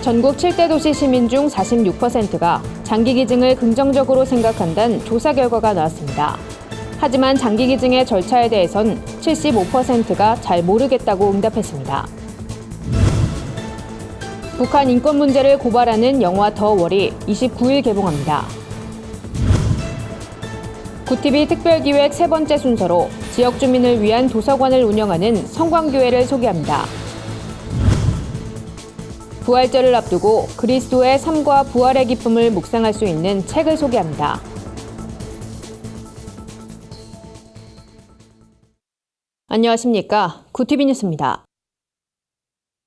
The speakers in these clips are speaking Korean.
전국 7대 도시 시민 중 46%가 장기기증을 긍정적으로 생각한다는 조사 결과가 나왔습니다. 하지만 장기기증의 절차에 대해선 75%가 잘 모르겠다고 응답했습니다. 북한 인권 문제를 고발하는 영화 더 월이 29일 개봉합니다. 구티비 특별기획 세 번째 순서로 지역 주민을 위한 도서관을 운영하는 성광교회를 소개합니다. 부활절을 앞두고 그리스도의 삶과 부활의 기쁨을 묵상할 수 있는 책을 소개합니다. 안녕하십니까. 구티비 뉴스입니다.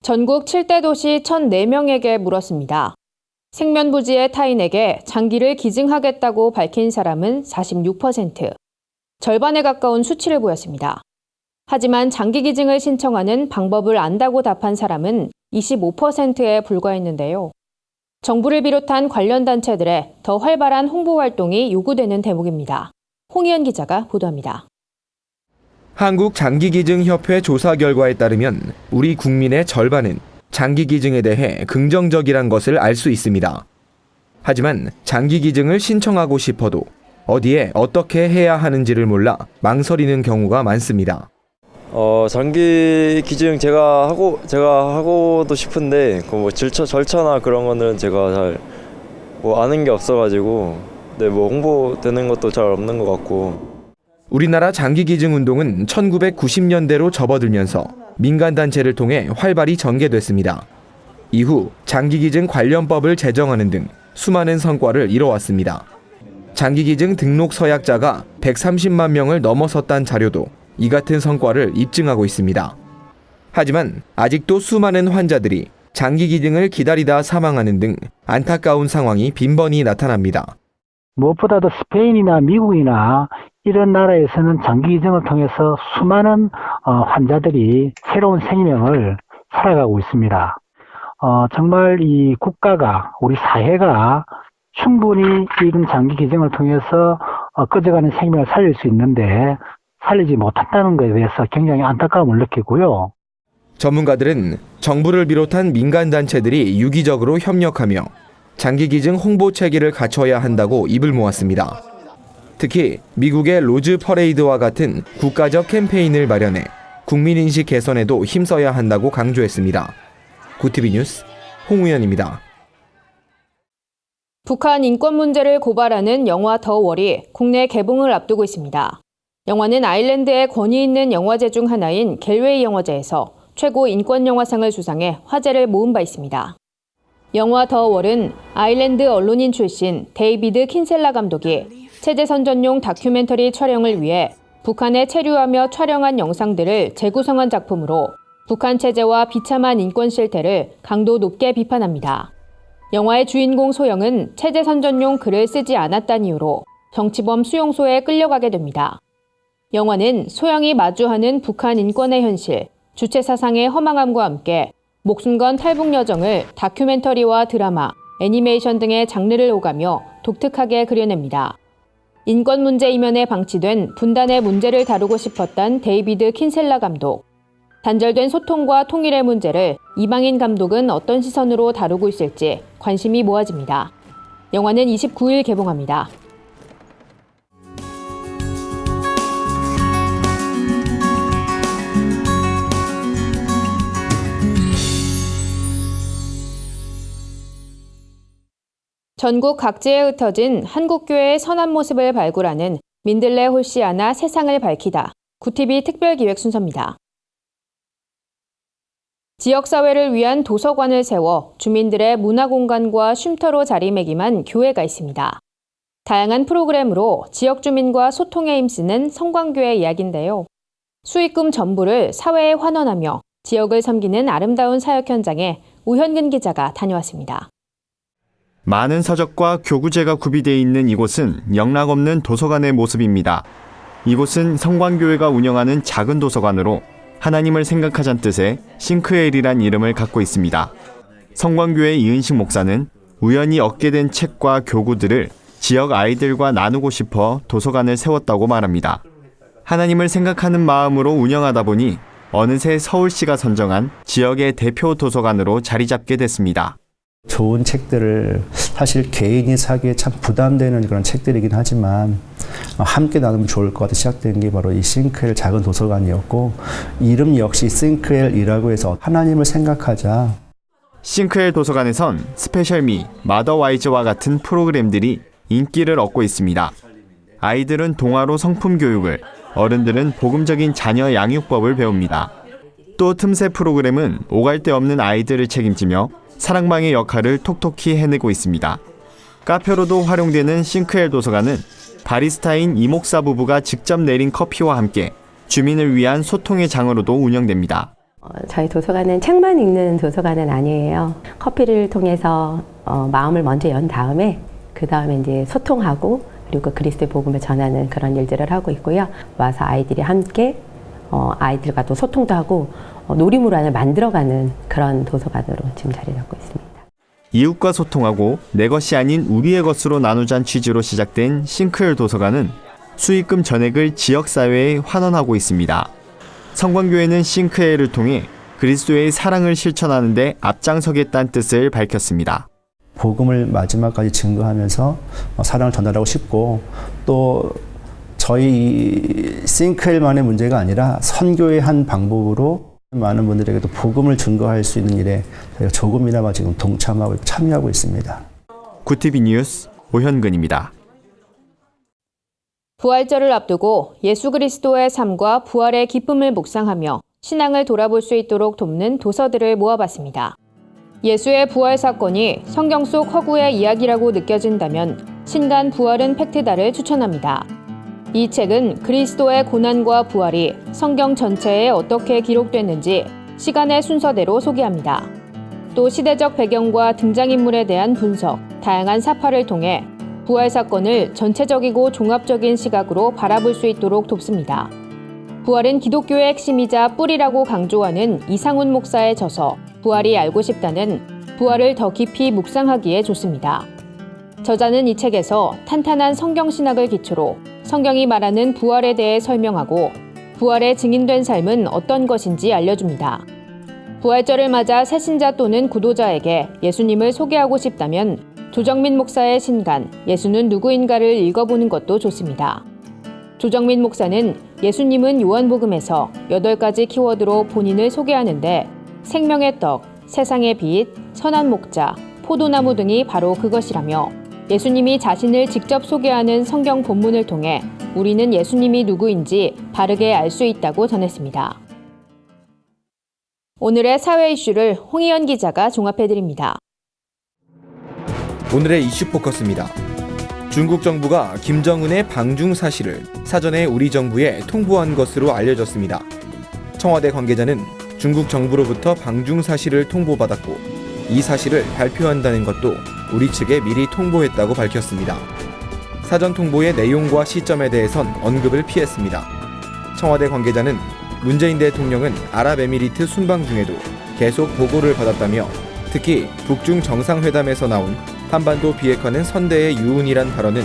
전국 7대 도시 1,004명에게 물었습니다. 생면부지의 타인에게 장기를 기증하겠다고 밝힌 사람은 46%, 절반에 가까운 수치를 보였습니다. 하지만 장기 기증을 신청하는 방법을 안다고 답한 사람은 25%에 불과했는데요. 정부를 비롯한 관련 단체들의 더 활발한 홍보 활동이 요구되는 대목입니다. 홍희연 기자가 보도합니다. 한국장기기증협회 조사 결과에 따르면 우리 국민의 절반은 장기기증에 대해 긍정적이란 것을 알 수 있습니다. 하지만 장기기증을 신청하고 싶어도 어디에 어떻게 해야 하는지를 몰라 망설이는 경우가 많습니다. 장기 기증 제가 하고도 싶은데 뭐 절차나 그런 거는 제가 잘 아는 게 없어가지고 홍보되는 것도 잘 없는 것 같고. 우리나라 장기기증 운동은 1990년대로 접어들면서 민간단체를 통해 활발히 전개됐습니다. 이후 장기기증 관련법을 제정하는 등 수많은 성과를 이뤄왔습니다. 장기기증 등록 서약자가 130만 명을 넘어섰다는 자료도 이 같은 성과를 입증하고 있습니다. 하지만 아직도 수많은 환자들이 장기기증을 기다리다 사망하는 등 안타까운 상황이 빈번히 나타납니다. 무엇보다도 스페인이나 미국이나 이런 나라에서는 장기기증을 통해서 수많은 환자들이 새로운 생명을 살아가고 있습니다. 정말 이 국가가, 우리 사회가 충분히 이런 장기기증을 통해서 꺼져가는 생명을 살릴 수 있는데 살리지 못한다는 것에 대해서 굉장히 안타까움을 느끼고요. 전문가들은 정부를 비롯한 민간단체들이 유기적으로 협력하며 장기기증 홍보 체계를 갖춰야 한다고 입을 모았습니다. 특히 미국의 로즈 퍼레이드와 같은 국가적 캠페인을 마련해 국민인식 개선에도 힘써야 한다고 강조했습니다. 구티비 뉴스 홍우연입니다. 북한 인권 문제를 고발하는 영화 더 월이 국내 개봉을 앞두고 있습니다. 영화는 아일랜드의 권위 있는 영화제 중 하나인 갤웨이 영화제에서 최고 인권 영화상을 수상해 화제를 모은 바 있습니다. 영화 더 월은 아일랜드 언론인 출신 데이비드 킨셀라 감독이 체제선전용 다큐멘터리 촬영을 위해 북한에 체류하며 촬영한 영상들을 재구성한 작품으로 북한 체제와 비참한 인권 실태를 강도 높게 비판합니다. 영화의 주인공 소영은 체제선전용 글을 쓰지 않았다는 이유로 정치범 수용소에 끌려가게 됩니다. 영화는 소영이 마주하는 북한 인권의 현실, 주체 사상의 허망함과 함께 목숨 건 탈북 여정을 다큐멘터리와 드라마, 애니메이션 등의 장르를 오가며 독특하게 그려냅니다. 인권 문제 이면에 방치된 분단의 문제를 다루고 싶었던 데이비드 킨셀라 감독. 단절된 소통과 통일의 문제를 이방인 감독은 어떤 시선으로 다루고 있을지 관심이 모아집니다. 영화는 29일 개봉합니다. 전국 각지에 흩어진 한국교회의 선한 모습을 발굴하는 민들레 홀시아나 세상을 밝히다. 구티비 특별기획 순서입니다. 지역사회를 위한 도서관을 세워 주민들의 문화공간과 쉼터로 자리매김한 교회가 있습니다. 다양한 프로그램으로 지역 주민과 소통에 힘쓰는 성광교회 이야기인데요. 수익금 전부를 사회에 환원하며 지역을 섬기는 아름다운 사역 현장에 우현근 기자가 다녀왔습니다. 많은 서적과 교구제가 구비되어 있는 이곳은 영락없는 도서관의 모습입니다. 이곳은 성광교회가 운영하는 작은 도서관으로 하나님을 생각하자는 뜻의 싱크엘이란 이름을 갖고 있습니다. 성광교회 이은식 목사는 우연히 얻게 된 책과 교구들을 지역 아이들과 나누고 싶어 도서관을 세웠다고 말합니다. 하나님을 생각하는 마음으로 운영하다 보니 어느새 서울시가 선정한 지역의 대표 도서관으로 자리 잡게 됐습니다. 좋은 책들을 사실 개인이 사기에 참 부담되는 그런 책들이긴 하지만 함께 나누면 좋을 것 같아 시작된 게 바로 이 싱크엘 작은 도서관이었고, 이름 역시 싱크엘이라고 해서 하나님을 생각하자. 싱크엘 도서관에선 스페셜미, 마더와이즈와 같은 프로그램들이 인기를 얻고 있습니다. 아이들은 동화로 성품 교육을, 어른들은 복음적인 자녀 양육법을 배웁니다. 또 틈새 프로그램은 오갈 데 없는 아이들을 책임지며 사랑방의 역할을 톡톡히 해내고 있습니다. 카페로도 활용되는 싱크엘 도서관은 바리스타인 이목사 부부가 직접 내린 커피와 함께 주민을 위한 소통의 장으로도 운영됩니다. 저희 도서관은 책만 읽는 도서관은 아니에요. 커피를 통해서 마음을 먼저 연 다음에 그 다음에 이제 소통하고 그리고 그리스도의 복음을 전하는 그런 일들을 하고 있고요. 와서 아이들이 함께 아이들과 또 소통도 하고 놀이문화를 만들어가는 그런 도서관으로 지금 자리 잡고 있습니다. 이웃과 소통하고 내 것이 아닌 우리의 것으로 나누자는 취지로 시작된 싱크엘 도서관은 수익금 전액을 지역사회에 환원하고 있습니다. 성광교회는 싱크엘을 통해 그리스도의 사랑을 실천하는 데 앞장서겠다는 뜻을 밝혔습니다. 복음을 마지막까지 증거하면서 사랑을 전달하고 싶고, 또 저희 싱크엘만의 문제가 아니라 선교의 한 방법으로 많은 분들에게도 복음을 증거할 수 있는 일에 저희가 조금이나마 지금 동참하고 참여하고 있습니다. 구티비 뉴스 오현근입니다. 부활절을 앞두고 예수 그리스도의 삶과 부활의 기쁨을 묵상하며 신앙을 돌아볼 수 있도록 돕는 도서들을 모아봤습니다. 예수의 부활 사건이 성경 속 허구의 이야기라고 느껴진다면 신간 부활은 팩트다를 추천합니다. 이 책은 그리스도의 고난과 부활이 성경 전체에 어떻게 기록됐는지 시간의 순서대로 소개합니다. 또 시대적 배경과 등장인물에 대한 분석, 다양한 사파를 통해 부활 사건을 전체적이고 종합적인 시각으로 바라볼 수 있도록 돕습니다. 부활은 기독교의 핵심이자 뿌리라고 강조하는 이상훈 목사의 저서 부활이 알고 싶다는 부활을 더 깊이 묵상하기에 좋습니다. 저자는 이 책에서 탄탄한 성경신학을 기초로 성경이 말하는 부활에 대해 설명하고 부활의 증인된 삶은 어떤 것인지 알려줍니다. 부활절을 맞아 새신자 또는 구도자에게 예수님을 소개하고 싶다면 조정민 목사의 신간, 예수는 누구인가를 읽어보는 것도 좋습니다. 조정민 목사는 예수님은 요한복음에서 8가지 키워드로 본인을 소개하는데 생명의 떡, 세상의 빛, 선한 목자, 포도나무 등이 바로 그것이라며 예수님이 자신을 직접 소개하는 성경 본문을 통해 우리는 예수님이 누구인지 바르게 알 수 있다고 전했습니다. 오늘의 사회 이슈를 홍희연 기자가 종합해드립니다. 오늘의 이슈 포커스입니다. 중국 정부가 김정은의 방중 사실을 사전에 우리 정부에 통보한 것으로 알려졌습니다. 청와대 관계자는 중국 정부로부터 방중 사실을 통보받았고 이 사실을 발표한다는 것도 우리 측에 미리 통보했다고 밝혔습니다. 사전 통보의 내용과 시점에 대해선 언급을 피했습니다. 청와대 관계자는 문재인 대통령은 아랍에미리트 순방 중에도 계속 보고를 받았다며 특히 북중 정상회담에서 나온 한반도 비핵화는 선대의 유운이란 발언은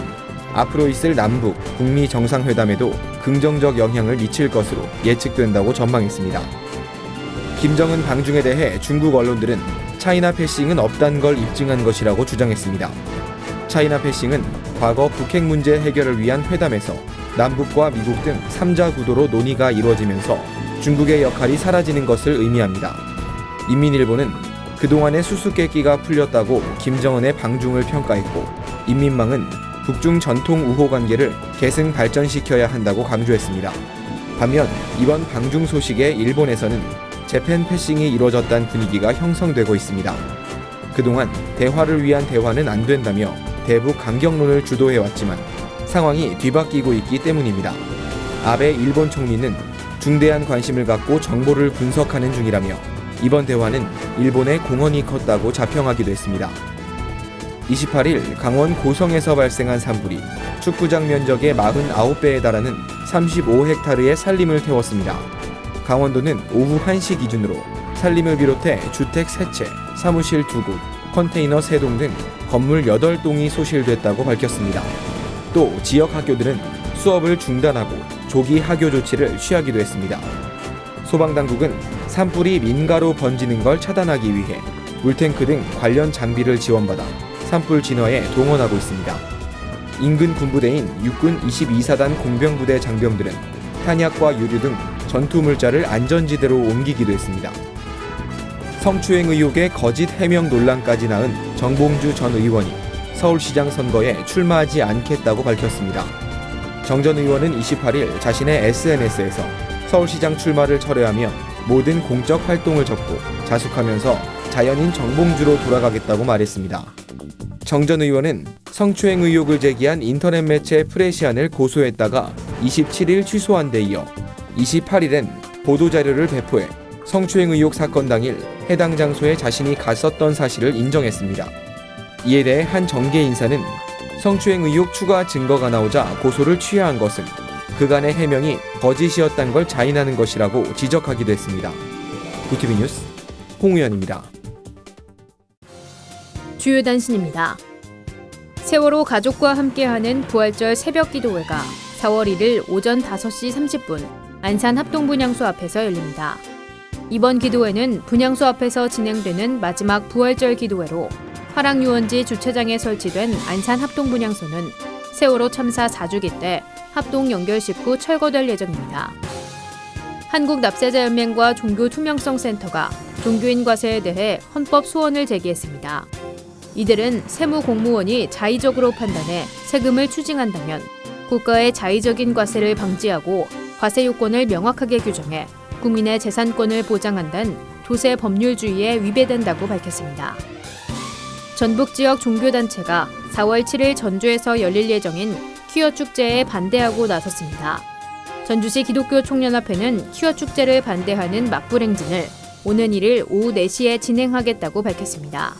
앞으로 있을 남북, 북미 정상회담에도 긍정적 영향을 미칠 것으로 예측된다고 전망했습니다. 김정은 방중에 대해 중국 언론들은 차이나 패싱은 없다는 걸 입증한 것이라고 주장했습니다. 차이나 패싱은 과거 북핵 문제 해결을 위한 회담에서 남북과 미국 등 3자 구도로 논의가 이루어지면서 중국의 역할이 사라지는 것을 의미합니다. 인민일보는 그동안의 수수께끼가 풀렸다고 김정은의 방중을 평가했고 인민망은 북중 전통 우호 관계를 계승 발전시켜야 한다고 강조했습니다. 반면 이번 방중 소식에 일본에서는 재팬 패싱이 이루어졌다는 분위기가 형성되고 있습니다. 그동안 대화를 위한 대화는 안 된다며 대북 강경론을 주도해왔지만 상황이 뒤바뀌고 있기 때문입니다. 아베 일본 총리는 중대한 관심을 갖고 정보를 분석하는 중이라며 이번 대화는 일본의 공헌이 컸다고 자평하기도 했습니다. 28일 강원 고성에서 발생한 산불이 축구장 면적의 49배에 달하는 35헥타르의 산림을 태웠습니다. 강원도는 오후 1시 기준으로 산림을 비롯해 주택 3채, 사무실 2곳, 컨테이너 3동 등 건물 8동이 소실됐다고 밝혔습니다. 또 지역 학교들은 수업을 중단하고 조기 하교 조치를 취하기도 했습니다. 소방당국은 산불이 민가로 번지는 걸 차단하기 위해 물탱크 등 관련 장비를 지원받아 산불 진화에 동원하고 있습니다. 인근 군부대인 육군 22사단 공병부대 장병들은 탄약과 유류 등 전투 물자를 안전지대로 옮기기도 했습니다. 성추행 의혹의 거짓 해명 논란까지 낳은 정봉주 전 의원이 서울시장 선거에 출마하지 않겠다고 밝혔습니다. 정 전 의원은 28일 자신의 SNS에서 서울시장 출마를 철회하며 모든 공적 활동을 접고 자숙하면서 자연인 정봉주로 돌아가겠다고 말했습니다. 정 전 의원은 성추행 의혹을 제기한 인터넷 매체 프레시안을 고소했다가 27일 취소한 데 이어 28일엔 보도자료를 배포해 성추행 의혹 사건 당일 해당 장소에 자신이 갔었던 사실을 인정했습니다. 이에 대해 한 정계 인사는 성추행 의혹 추가 증거가 나오자 고소를 취하한 것은 그간의 해명이 거짓이었단 걸 자인하는 것이라고 지적하기도 했습니다. 구티비 뉴스 홍우연입니다. 주요 단신입니다. 세월호 가족과 함께하는 부활절 새벽기도회가 4월 1일 오전 5시 30분 안산 합동분향소 앞에서 열립니다. 이번 기도회는 분향소 앞에서 진행되는 마지막 부활절 기도회로 화랑유원지 주차장에 설치된 안산 합동분향소는 세월호 참사 4주기 때 합동 연결식 후 철거될 예정입니다. 한국납세자연맹과 종교투명성센터가 종교인 과세에 대해 헌법 소원을 제기했습니다. 이들은 세무공무원이 자의적으로 판단해 세금을 추징한다면 국가의 자의적인 과세를 방지하고 과세 요건을 명확하게 규정해 국민의 재산권을 보장한다는 조세 법률주의에 위배된다고 밝혔습니다. 전북 지역 종교단체가 4월 7일 전주에서 열릴 예정인 퀴어 축제에 반대하고 나섰습니다. 전주시 기독교 총연합회는 퀴어 축제를 반대하는 맞불 행진을 오는 1일 오후 4시에 진행하겠다고 밝혔습니다.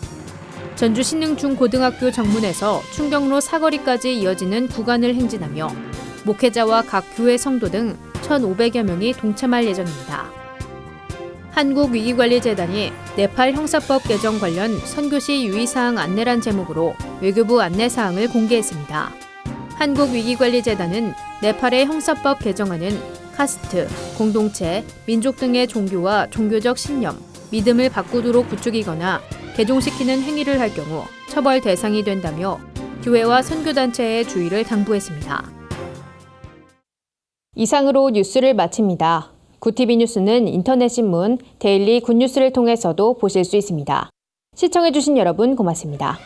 전주 신흥중고등학교 정문에서 충경로 사거리까지 이어지는 구간을 행진하며 목회자와 각 교회 성도 등 1,500여 명이 동참할 예정입니다. 한국위기관리재단이 네팔 형사법 개정 관련 선교시 유의사항 안내란 제목으로 외교부 안내사항을 공개했습니다. 한국위기관리재단은 네팔의 형사법 개정안은 카스트, 공동체, 민족 등의 종교와 종교적 신념, 믿음을 바꾸도록 부추기거나 개종시키는 행위를 할 경우 처벌 대상이 된다며 교회와 선교단체의 주의를 당부했습니다. 이상으로 뉴스를 마칩니다. 구티비 뉴스는 인터넷 신문 데일리 굿뉴스를 통해서도 보실 수 있습니다. 시청해주신 여러분 고맙습니다.